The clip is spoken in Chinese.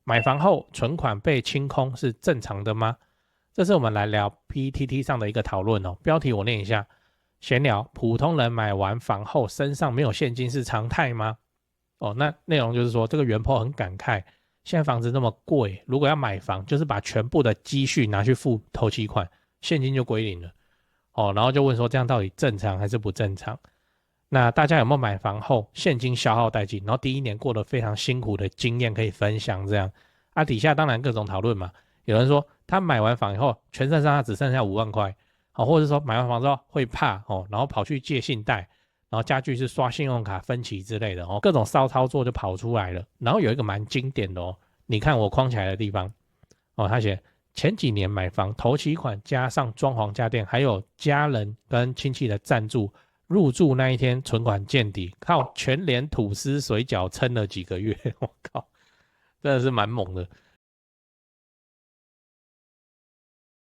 买房后存款被清空是正常的吗？这是我们来聊 PTT 上的一个讨论哦。标题我念一下：闲聊，普通人买完房后身上没有现金是常态吗？哦，那内容就是说，这个原 po 很感慨，现在房子那么贵，如果要买房，就是把全部的积蓄拿去付头期款，现金就归零了。哦，然后就问说，这样到底正常还是不正常？那大家有没有买房后现金消耗殆尽，然后第一年过得非常辛苦的经验可以分享？这样啊，底下当然各种讨论嘛。有人说他买完房以后，全身上下只剩下5万块，好、或者说买完房之后会怕哦，然后跑去借信贷，然后家具是刷信用卡分期之类的哦，各种骚操作就跑出来了。然后有一个蛮经典的哦，你看我框起来的地方哦，他写前几年买房头期款加上装潢家电，还有家人跟亲戚的赞助，入住那一天存款见底，靠全联吐司水饺撑了几个月，我靠，真的是蛮猛的。